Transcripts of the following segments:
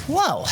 Well,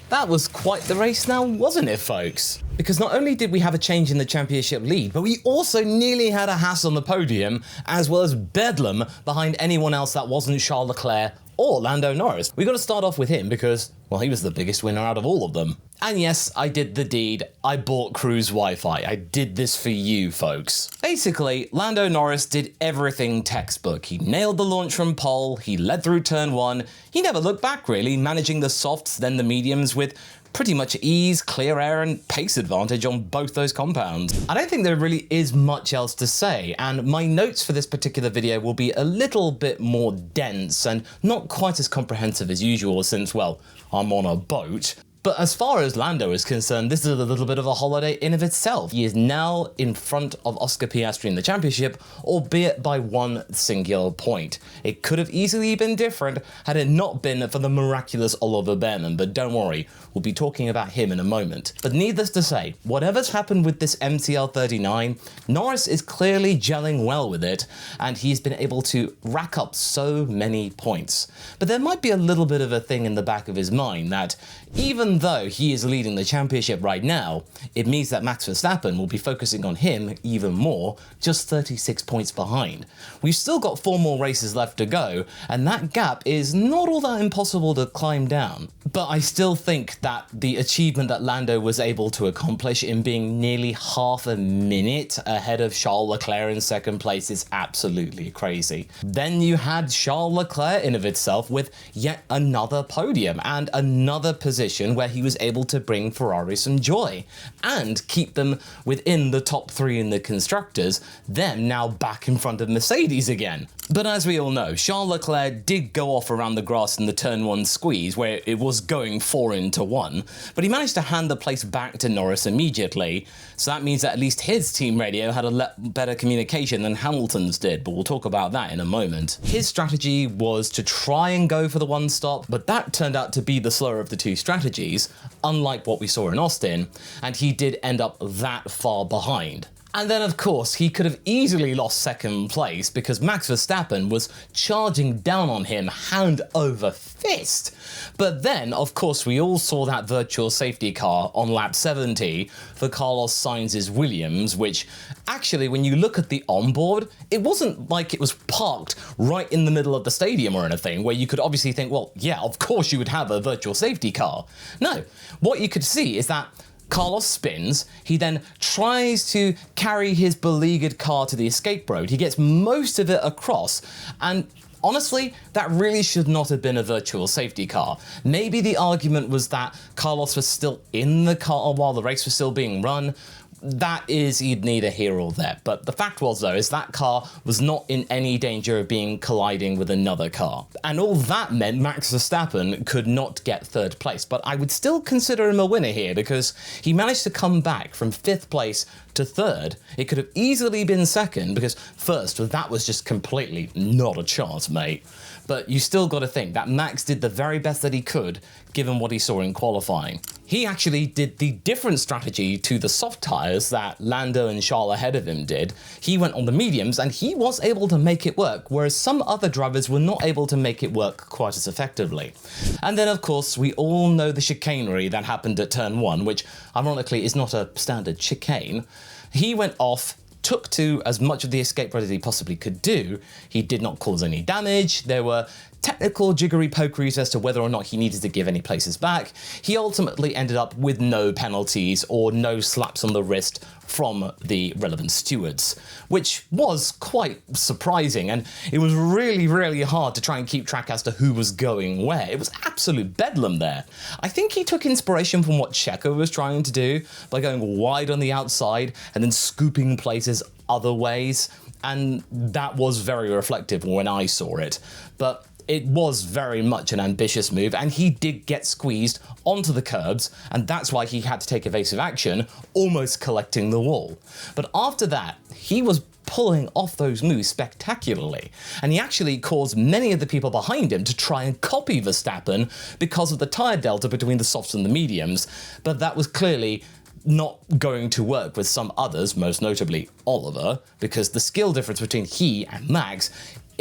that was quite the race now, wasn't it, folks? Because not only did we have a change in the championship lead, but we also nearly had a Haas on the podium, as well as bedlam behind anyone else that wasn't Charles Leclerc or Lando Norris. We got to start off with him because, well, he was the biggest winner out of all of them. And yes, I did the deed. I bought Cruise Wi-Fi. I did this for you, folks. Basically, Lando Norris did everything textbook. He nailed the launch from pole, he led through turn one, he never looked back really, managing the softs, then the mediums with pretty much ease, clear air, and pace advantage on both those compounds. I don't think there really is much else to say, and my notes for this particular video will be a little bit more dense and not quite as comprehensive as usual since, well, I'm on a boat. But as far as Lando is concerned, this is a little bit of a holiday in of itself. He is now in front of Oscar Piastri in the championship, albeit by one singular point. It could have easily been different had it not been for the miraculous Oliver Bearman, but don't worry, we'll be talking about him in a moment. But needless to say, whatever's happened with this MCL39, Norris is clearly gelling well with it, and he's been able to rack up so many points. But there might be a little bit of a thing in the back of his mind that even though he is leading the championship right now, it means that Max Verstappen will be focusing on him even more, just 36 points behind. We've still got 4 more races left to go, and that gap is not all that impossible to climb down. But I still think that the achievement that Lando was able to accomplish in being nearly half a minute ahead of Charles Leclerc in second place is absolutely crazy. Then you had Charles Leclerc in of itself with yet another podium and another position where he was able to bring Ferrari some joy and keep them within the top 3 in the constructors, them now back in front of Mercedes again. But as we all know, Charles Leclerc did go off around the grass in the turn 1 squeeze where it was going 4 into 1, but he managed to hand the place back to Norris immediately, so that means that at least his team radio had a better communication than Hamilton's did, but we'll talk about that in a moment. His strategy was to try and go for the 1 stop, but that turned out to be the slower of the 2 strategies, unlike what we saw in Austin, and he did end up that far behind. And then of course he could have easily lost second place because Max Verstappen was charging down on him hand over fist. But then of course we all saw that virtual safety car on lap 70 for Carlos Sainz's Williams, which actually when you look at the onboard, it wasn't like it was parked right in the middle of the stadium or anything where you could obviously think, well, yeah, of course you would have a virtual safety car. No, what you could see is that Carlos spins, he then tries to carry his beleaguered car to the escape road, he gets most of it across, and honestly, that really should not have been a virtual safety car. Maybe the argument was that Carlos was still in the car while the race was still being run. That is neither here or there, but the fact was though is that car was not in any danger of being colliding with another car. And all that meant Max Verstappen could not get 3rd place, but I would still consider him a winner here because he managed to come back from 5th place to 3rd. It could have easily been 2nd because 1st, that was just completely not a chance, mate. But you still got to think that Max did the very best that he could given what he saw in qualifying. He actually did the different strategy to the soft tyres that Lando and Charles ahead of him did. He went on the mediums and he was able to make it work, whereas some other drivers were not able to make it work quite as effectively. And then of course we all know the chicanery that happened at turn 1, which ironically is not a standard chicane. He went off, took to as much of the escape road as he possibly could do. He did not cause any damage. There were technical jiggery pokeries as to whether or not he needed to give any places back. He ultimately ended up with no penalties or no slaps on the wrist from the relevant stewards, which was quite surprising, and it was really hard to try and keep track as to who was going where. It was absolute bedlam there. I think he took inspiration from what Checo was trying to do by going wide on the outside and then scooping places other ways, and that was very reflective when I saw it. But it was very much an ambitious move, and he did get squeezed onto the curbs, and that's why he had to take evasive action, almost collecting the wall. But after that, he was pulling off those moves spectacularly, and he actually caused many of the people behind him to try and copy Verstappen because of the tyre delta between the softs and the mediums, but that was clearly not going to work with some others, most notably Oliver, because the skill difference between he and Max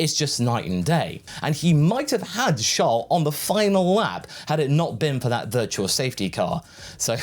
it's just night and day. And he might have had Charles on the final lap had it not been for that virtual safety car. So,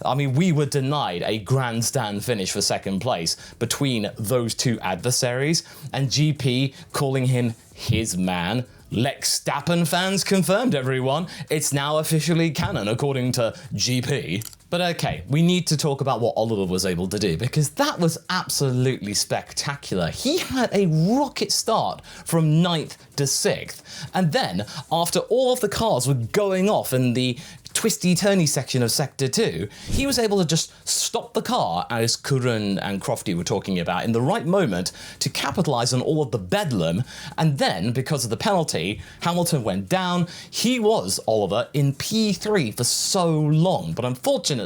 I mean, we were denied a grandstand finish for second place between those two adversaries, and GP calling him his man. Lecstappen fans confirmed, everyone. It's now officially canon, according to GP. But okay, we need to talk about what Oliver was able to do, because that was absolutely spectacular. He had a rocket start from 9th to 6th, and then, after all of the cars were going off in the twisty-turny section of Sector 2, he was able to just stop the car, as Curran and Crofty were talking about, in the right moment to capitalise on all of the bedlam, and then, because of the penalty, Hamilton went down. He was, Oliver, in P3 for so long, but unfortunately,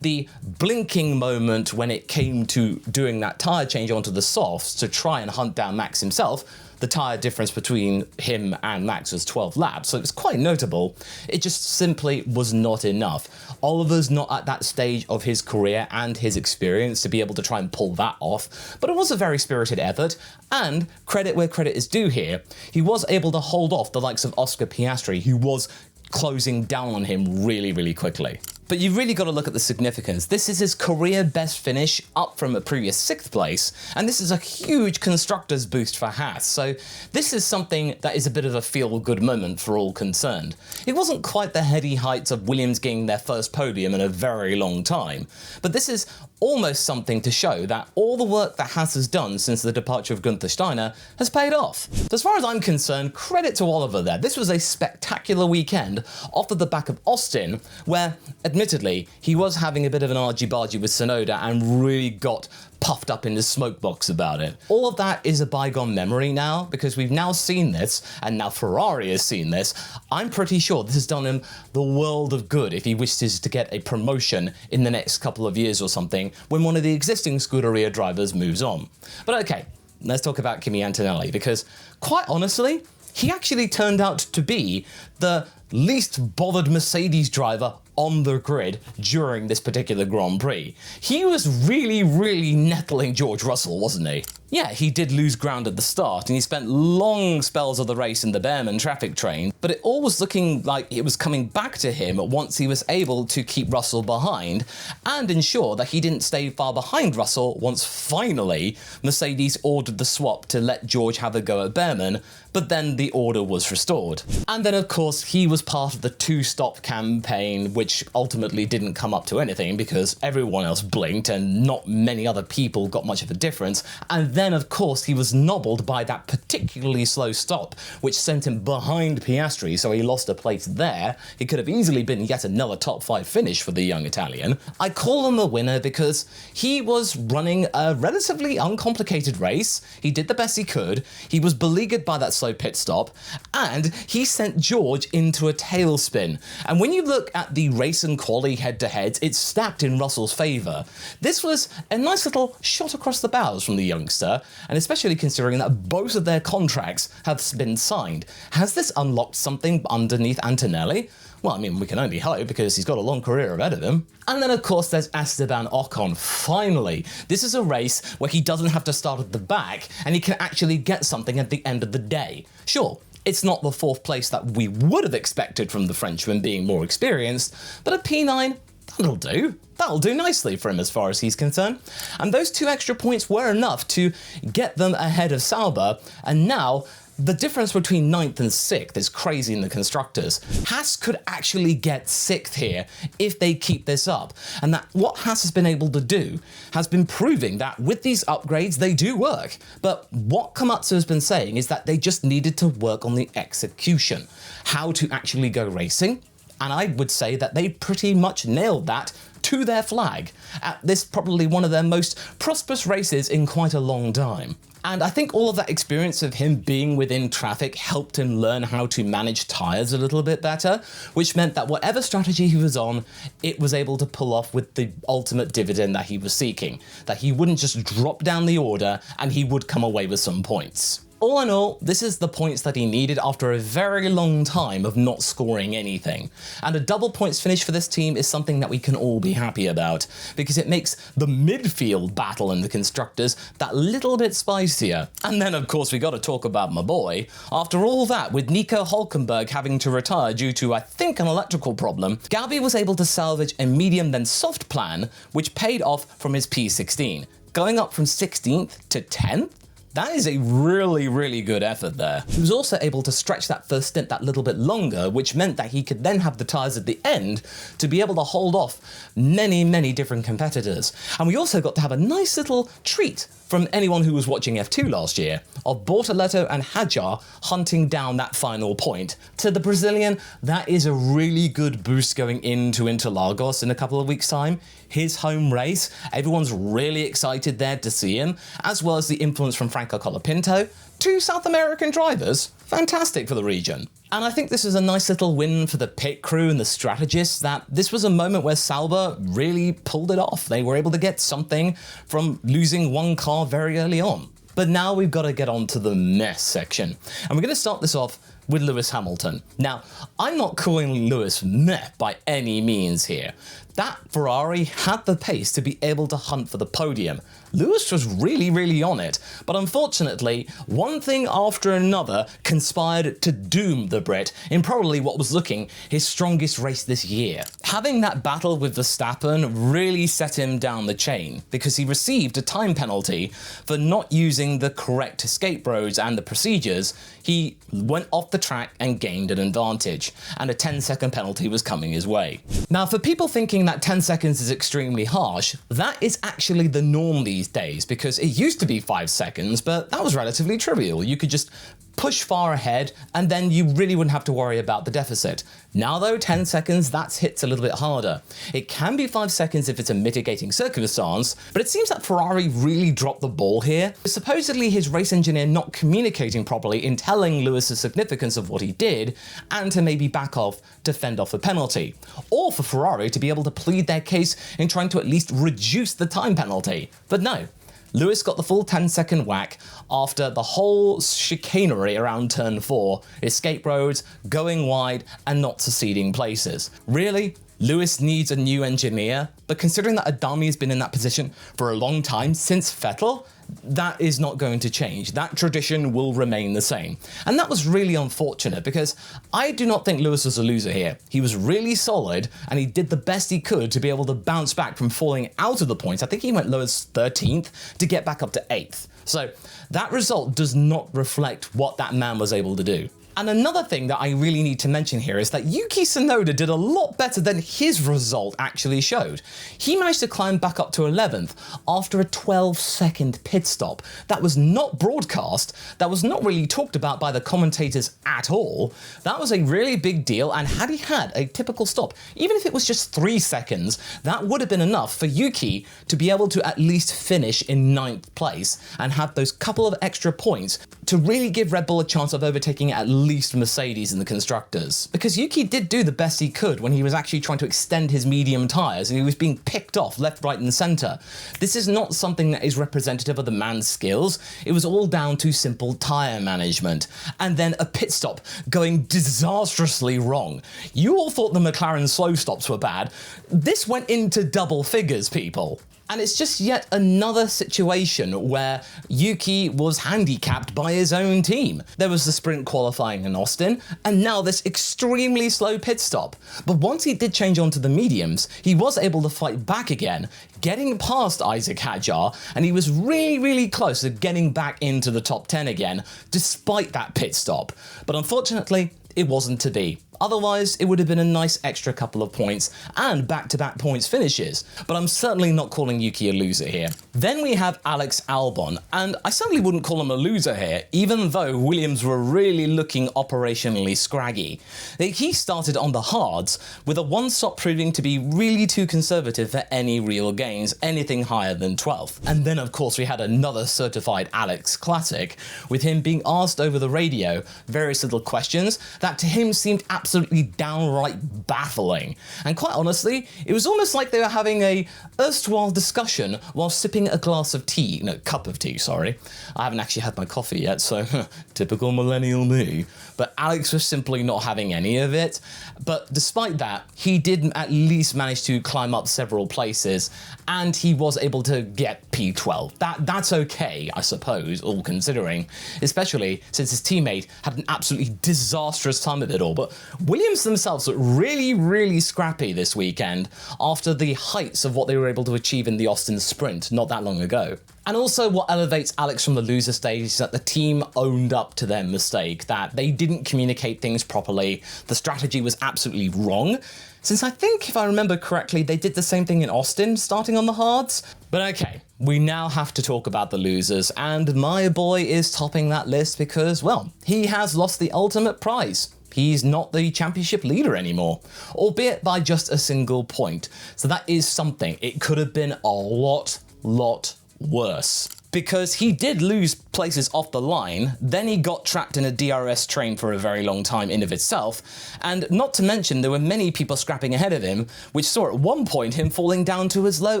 the blinking moment when it came to doing that tyre change onto the softs to try and hunt down Max himself, the tyre difference between him and Max was 12 laps, so it was quite notable. It just simply was not enough. Oliver's not at that stage of his career and his experience to be able to try and pull that off, but it was a very spirited effort, and credit where credit is due here. He was able to hold off the likes of Oscar Piastri, who was closing down on him really, really quickly. But you've really got to look at the significance. This is his career best finish, up from a previous 6th place, and this is a huge constructors boost for Haas, so this is something that is a bit of a feel-good moment for all concerned. It wasn't quite the heady heights of Williams getting their first podium in a very long time, but this is almost something to show that all the work that Haas has done since the departure of Gunther Steiner has paid off. So as far as I'm concerned, credit to Oliver there. This was a spectacular weekend off of the back of Austin, where, admittedly, he was having a bit of an argy-bargy with Tsunoda and really got puffed up in his smoke box about it. All of that is a bygone memory now, because we've now seen this, and now Ferrari has seen this. I'm pretty sure this has done him the world of good if he wishes to get a promotion in the next couple of years or something, when one of the existing Scuderia drivers moves on. But okay, let's talk about Kimi Antonelli, because quite honestly, he actually turned out to be the least bothered Mercedes driver on the grid during this particular Grand Prix. He was really, really nettling George Russell, wasn't he? Yeah, he did lose ground at the start, and he spent long spells of the race in the Bearman traffic train, but it all was looking like it was coming back to him once he was able to keep Russell behind and ensure that he didn't stay far behind Russell once finally Mercedes ordered the swap to let George have a go at Bearman, but then the order was restored. And then of course he was part of the 2-stop campaign, which ultimately didn't come up to anything because everyone else blinked and not many other people got much of a difference, and then of course he was nobbled by that particularly slow stop, which sent him behind Piastri, so he lost a place there. It could have easily been yet another top 5 finish for the young Italian. I call him a winner because he was running a relatively uncomplicated race, he did the best he could, he was beleaguered by that slow pit stop, and he sent George into a tailspin. And when you look at the race and quali head-to-heads, it's stacked in Russell's favour. This was a nice little shot across the bows from the youngster, and especially considering that both of their contracts have been signed. Has this unlocked something underneath Antonelli? Well, I mean, we can only hope, because he's got a long career ahead of him. And then, of course, there's Esteban Ocon. Finally, this is a race where he doesn't have to start at the back, and he can actually get something at the end of the day. Sure, it's not the 4th place that we would have expected from the Frenchman being more experienced, but a P9, that'll do. That'll do nicely for him as far as he's concerned. And those 2 extra points were enough to get them ahead of Sauber, and now the difference between 9th and 6th is crazy in the constructors. Haas could actually get 6th here if they keep this up, and that what Haas has been able to do has been proving that with these upgrades they do work. But what Komatsu has been saying is that they just needed to work on the execution, how to actually go racing, and I would say that they pretty much nailed that to their flag at this probably one of their most prosperous races in quite a long time. And I think all of that experience of him being within traffic helped him learn how to manage tyres a little bit better, which meant that whatever strategy he was on, it was able to pull off with the ultimate dividend that he was seeking, that he wouldn't just drop down the order and he would come away with some points. All in all, this is the points that he needed after a very long time of not scoring anything. And a double points finish for this team is something that we can all be happy about, because it makes the midfield battle in the constructors that little bit spicier. And then of course we gotta talk about my boy. After all that, with Nico Hülkenberg having to retire due to, I think, an electrical problem, Gabi was able to salvage a medium then soft plan, which paid off from his P16. Going up from 16th to 10th? That is a really, really good effort there. He was also able to stretch that first stint that little bit longer, which meant that he could then have the tyres at the end to be able to hold off many, many different competitors. And we also got to have a nice little treat from anyone who was watching F2 last year, of Bortoleto and Hadjar hunting down that final point. To the Brazilian, that is a really good boost going into Interlagos in a couple of weeks' time. His home race, everyone's really excited there to see him, as well as the influence from Franco Colapinto. Two South American drivers, fantastic for the region. And I think this is a nice little win for the pit crew and the strategists, that this was a moment where Sauber really pulled it off. They were able to get something from losing one car very early on. But now we've got to get on to the mess section. And we're going to start this off with Lewis Hamilton. Now, I'm not calling Lewis meh by any means here. That Ferrari had the pace to be able to hunt for the podium. Lewis was really, really on it, but unfortunately, one thing after another conspired to doom the Brit in probably what was looking his strongest race this year. Having that battle with Verstappen really set him down the chain, because he received a time penalty for not using the correct escape roads and the procedures. He went off the track and gained an advantage, and a 10-second penalty was coming his way. Now, for people thinking that 10 seconds is extremely harsh, that is actually the norm these days, because it used to be 5 seconds, but that was relatively trivial. You could just push far ahead and then you really wouldn't have to worry about the deficit. Now though, 10 seconds, that hits a little bit harder. It can be 5 seconds if it's a mitigating circumstance, but it seems that Ferrari really dropped the ball here. Supposedly his race engineer not communicating properly in telling Lewis the significance of what he did, and to maybe back off to fend off a penalty. Or for Ferrari to be able to plead their case in trying to at least reduce the time penalty. But no. Lewis got the full 10-second whack after the whole chicanery around turn 4, escape roads, going wide and not succeeding places. Really? Lewis needs a new engineer, but considering that Adami has been in that position for a long time, since Vettel, that is not going to change. That tradition will remain the same. And that was really unfortunate, because I do not think Lewis was a loser here. He was really solid and he did the best he could to be able to bounce back from falling out of the points. I think he went low as 13th to get back up to 8th. So that result does not reflect what that man was able to do. And another thing that I really need to mention here is that Yuki Tsunoda did a lot better than his result actually showed. He managed to climb back up to 11th after a 12-second pit stop. That was not broadcast, that was not really talked about by the commentators at all. That was a really big deal, and had he had a typical stop, even if it was just 3 seconds, that would have been enough for Yuki to be able to at least finish in 9th place and have those couple of extra points to really give Red Bull a chance of overtaking at least Mercedes in the constructors. Because Yuki did do the best he could when he was actually trying to extend his medium tyres and he was being picked off left, right and centre. This is not something that is representative of the man's skills. It was all down to simple tyre management. And then a pit stop going disastrously wrong. You all thought the McLaren slow stops were bad. This went into double figures, people. And it's just yet another situation where Yuki was handicapped by his own team. There was the sprint qualifying in Austin, and now this extremely slow pit stop. But once he did change onto the mediums, he was able to fight back again, getting past Isaac Hadjar, and he was really, really close to getting back into the top 10 again, despite that pit stop. But unfortunately, it wasn't to be. Otherwise, it would have been a nice extra couple of points and back-to-back points finishes, but I'm certainly not calling Yuki a loser here. Then we have Alex Albon, and I certainly wouldn't call him a loser here, even though Williams were really looking operationally scraggy. He started on the hards, with a one-stop proving to be really too conservative for any real gains, anything higher than 12th. And then of course we had another certified Alex classic, with him being asked over the radio various little questions that to him seemed absolutely absolutely downright baffling. And quite honestly, it was almost like they were having a erstwhile discussion while sipping a glass of tea. No, cup of tea, sorry. I haven't actually had my coffee yet, so typical millennial me. But Alex was simply not having any of it. But despite that, he did at least manage to climb up several places, and he was able to get P12. That's okay, I suppose, all considering, especially since his teammate had an absolutely disastrous time of it all. But Williams themselves looked really, really scrappy this weekend after the heights of what they were able to achieve in the Austin sprint not that long ago. And also what elevates Alex from the loser stage is that the team owned up to their mistake, that they didn't communicate things properly, the strategy was absolutely wrong, since I think, if I remember correctly, they did the same thing in Austin, starting on the hards. But okay, we now have to talk about the losers, and my boy is topping that list because, well, he has lost the ultimate prize. He's not the championship leader anymore, albeit by just a single point. So that is something. It could have been a lot worse. Because he did lose places off the line, then he got trapped in a DRS train for a very long time in of itself, and not to mention there were many people scrapping ahead of him, which saw at one point him falling down to as low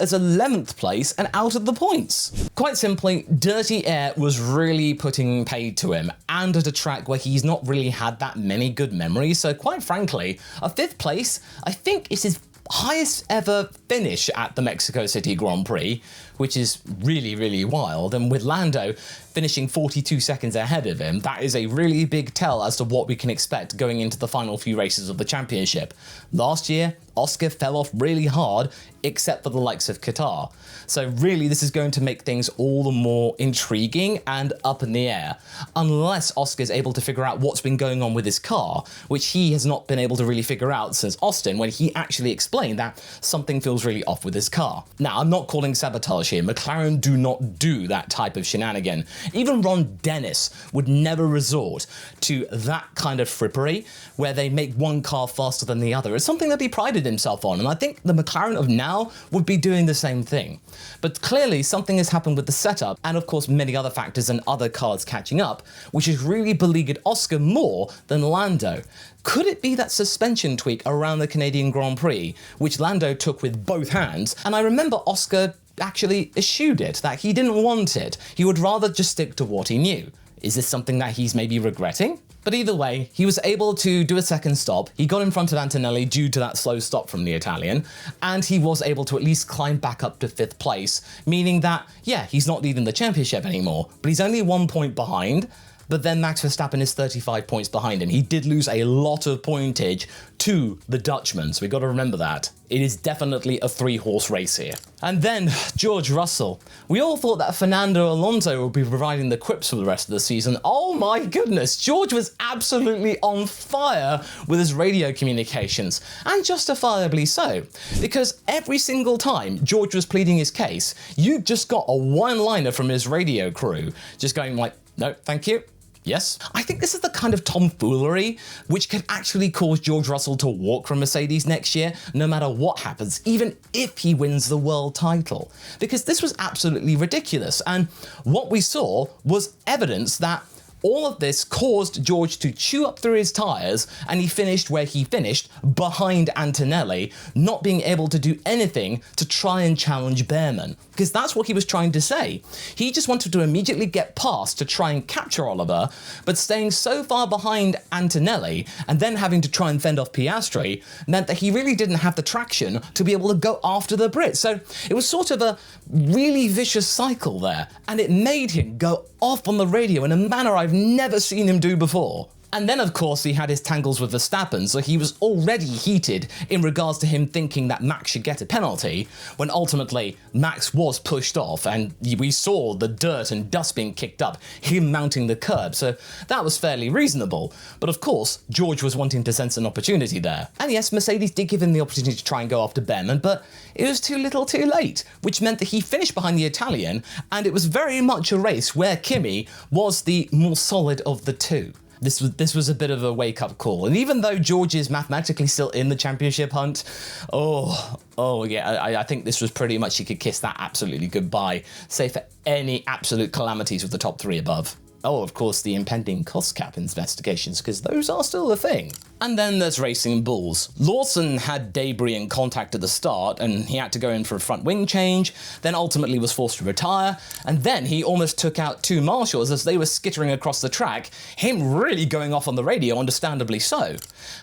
as 11th place and out of the points. Quite simply, dirty air was really putting paid to him, and at a track where he's not really had that many good memories, so quite frankly, a 5th place, I think, is his highest ever finish at the Mexico City Grand Prix, which is really, really wild. And with Lando finishing 42 seconds ahead of him, that is a really big tell as to what we can expect going into the final few races of the championship. Last year, Oscar fell off really hard, except for the likes of Qatar. So really, this is going to make things all the more intriguing and up in the air, unless Oscar's able to figure out what's been going on with his car, which he has not been able to really figure out since Austin, when he actually explained that something feels really off with his car. Now, I'm not calling sabotage here. McLaren do not do that type of shenanigan. Even Ron Dennis would never resort to that kind of frippery, where they make one car faster than the other. It's something that he prided himself on, and I think the McLaren of now would be doing the same thing. But clearly something has happened with the setup, and of course many other factors and other cars catching up, which has really beleaguered Oscar more than Lando. Could it be that suspension tweak around the Canadian Grand Prix, which Lando took with both hands? And I remember Oscar actually eschewed it, that he didn't want it. He would rather just stick to what he knew. Is this something that he's maybe regretting? But either way, he was able to do a second stop. He got in front of Antonelli due to that slow stop from the Italian, and he was able to at least climb back up to 5th place, meaning that, yeah, he's not leading the championship anymore, but he's only 1 point behind. But then Max Verstappen is 35 points behind him. He did lose a lot of pointage to the Dutchman, so we've got to remember that. It is definitely a 3-horse race here. And then George Russell. We all thought that Fernando Alonso would be providing the quips for the rest of the season. Oh my goodness, George was absolutely on fire with his radio communications, and justifiably so, because every single time George was pleading his case, you just got a one-liner from his radio crew, just going like, no, thank you. Yes. I think this is the kind of tomfoolery which could actually cause George Russell to walk from Mercedes next year, no matter what happens, even if he wins the world title. Because this was absolutely ridiculous, and what we saw was evidence that all of this caused George to chew up through his tyres, and he finished where he finished, behind Antonelli, not being able to do anything to try and challenge Bearman. Because that's what he was trying to say. He just wanted to immediately get past to try and capture Oliver, but staying so far behind Antonelli, and then having to try and fend off Piastri, meant that he really didn't have the traction to be able to go after the Brit. So it was sort of a really vicious cycle there, and it made him go off on the radio in a manner I've never seen him do before. And then, of course, he had his tangles with Verstappen, so he was already heated in regards to him thinking that Max should get a penalty, when ultimately Max was pushed off, and we saw the dirt and dust being kicked up, him mounting the curb, so that was fairly reasonable. But of course, George was wanting to sense an opportunity there. And yes, Mercedes did give him the opportunity to try and go after Bearman, but it was too little too late, which meant that he finished behind the Italian, and it was very much a race where Kimi was the more solid of the two. This was a bit of a wake-up call, and even though George is mathematically still in the championship hunt, I think this was pretty much he could kiss that absolutely goodbye, save for any absolute calamities with the top 3 above. Oh, of course, the impending cost cap investigations, because those are still a thing. And then there's Racing Bulls. Lawson had debris in contact at the start, and he had to go in for a front wing change, then ultimately was forced to retire, and then he almost took out two marshals as they were skittering across the track, him really going off on the radio, understandably so.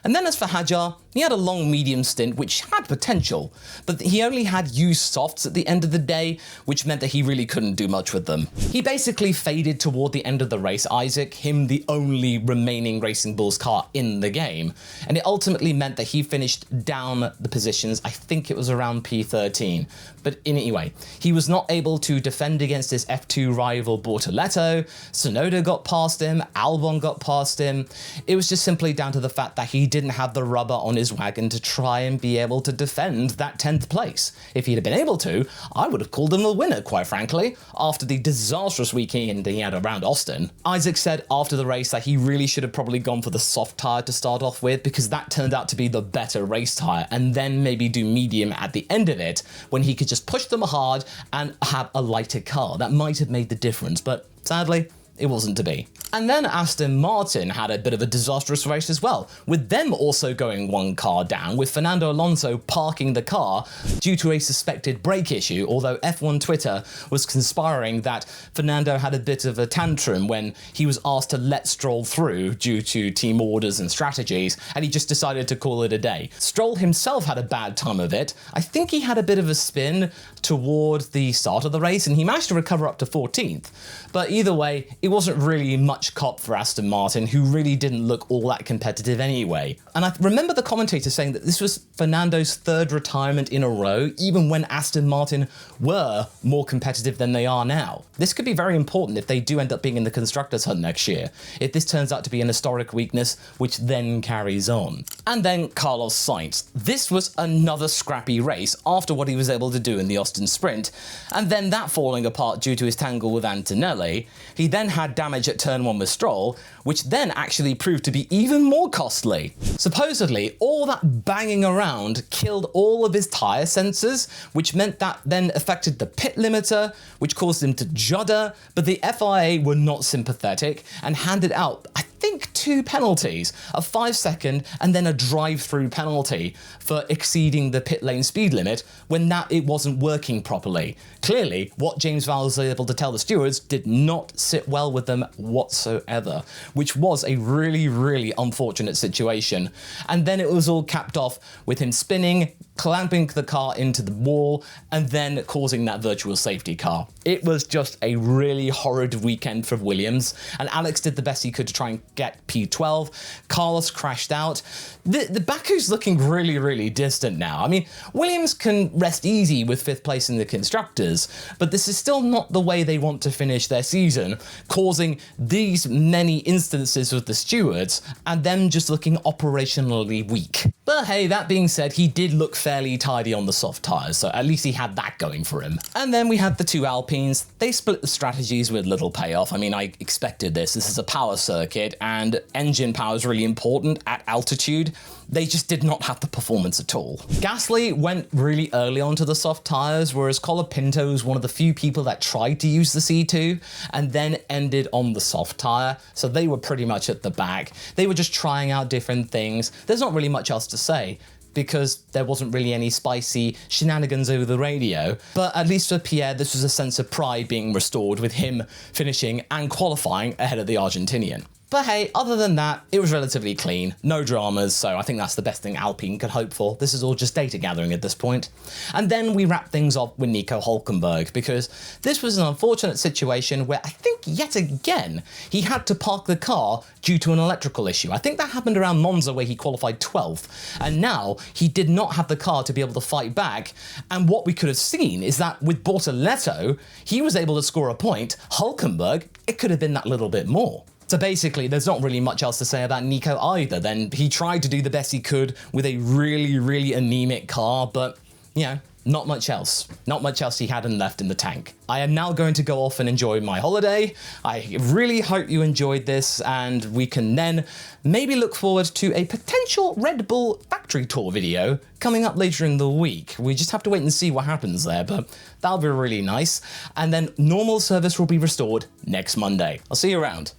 And then as for Hadjar, he had a long medium stint which had potential, but he only had used softs at the end of the day, which meant that he really couldn't do much with them. He basically faded toward the end of the race, Isaac, him the only remaining Racing Bulls car in the game, and it ultimately meant that he finished down the positions. I think it was around P13. But anyway, he was not able to defend against his F2 rival Bortoletto, Tsunoda got past him, Albon got past him. It was just simply down to the fact that he didn't have the rubber on his wagon to try and be able to defend that 10th place. If he'd have been able to, I would have called him a winner, quite frankly, after the disastrous weekend he had around Austin. Isaac said after the race that he really should have probably gone for the soft tyre to start off with, because that turned out to be the better race tyre, and then maybe do medium at the end of it when he could just push them hard and have a lighter car. That might have made the difference, but sadly, it wasn't to be. And then Aston Martin had a bit of a disastrous race as well, with them also going one car down, with Fernando Alonso parking the car due to a suspected brake issue, although F1 Twitter was conspiring that Fernando had a bit of a tantrum when he was asked to let Stroll through due to team orders and strategies, and he just decided to call it a day. Stroll himself had a bad time of it. I think he had a bit of a spin toward the start of the race, and he managed to recover up to 14th. But either way, it wasn't really much cop for Aston Martin, who really didn't look all that competitive anyway. And I remember the commentator saying that this was Fernando's third retirement in a row, even when Aston Martin were more competitive than they are now. This could be very important if they do end up being in the Constructors' hunt next year, if this turns out to be an historic weakness, which then carries on. And then Carlos Sainz. This was another scrappy race after what he was able to do in the Austin Sprint, and then that falling apart due to his tangle with Antonelli. He then had damage at turn 1 with Stroll, which then actually proved to be even more costly. Supposedly, all that banging around killed all of his tyre sensors, which meant that then affected the pit limiter, which caused him to judder, but the FIA were not sympathetic and handed out, I think, 2 penalties, a 5-second and then a drive-through penalty for exceeding the pit lane speed limit when it wasn't working properly. Clearly, what James Vowles was able to tell the stewards did not sit well with them whatsoever, which was a really, really unfortunate situation. And then it was all capped off with him spinning, clamping the car into the wall, and then causing that virtual safety car. It was just a really horrid weekend for Williams, and Alex did the best he could to try and get P12. Carlos crashed out. The Baku's looking really, really distant now. I mean, Williams can rest easy with 5th place in the Constructors, but this is still not the way they want to finish their season, causing these many instances with the stewards, and them just looking operationally weak. But hey, that being said, he did look fairly tidy on the soft tyres, so at least he had that going for him. And then we had the 2 Alpines. They split the strategies with little payoff. I mean, I expected this. This is a power circuit, and engine power is really important at altitude. They just did not have the performance at all. Gasly went really early onto the soft tyres, whereas Colapinto was one of the few people that tried to use the C2 and then ended on the soft tyre, so they were pretty much at the back. They were just trying out different things. There's not really much else to say, because there wasn't really any spicy shenanigans over the radio. But at least for Pierre, this was a sense of pride being restored with him finishing and qualifying ahead of the Argentinian. But hey, other than that, it was relatively clean, no dramas, so I think that's the best thing Alpine could hope for. This is all just data gathering at this point. And then we wrap things up with Nico Hülkenberg, because this was an unfortunate situation where I think yet again, he had to park the car due to an electrical issue. I think that happened around Monza where he qualified 12th, and now he did not have the car to be able to fight back. And what we could have seen is that with Bortoletto, he was able to score a point. Hülkenberg, it could have been that little bit more. So basically, there's not really much else to say about Nico either. Then he tried to do the best he could with a really, really anemic car, but, you know, not much else. Not much else he hadn't left in the tank. I am now going to go off and enjoy my holiday. I really hope you enjoyed this, and we can then maybe look forward to a potential Red Bull factory tour video coming up later in the week. We just have to wait and see what happens there, but that'll be really nice. And then normal service will be restored next Monday. I'll see you around.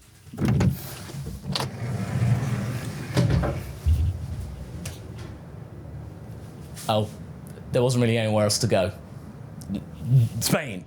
Oh, there wasn't really anywhere else to go. Spain.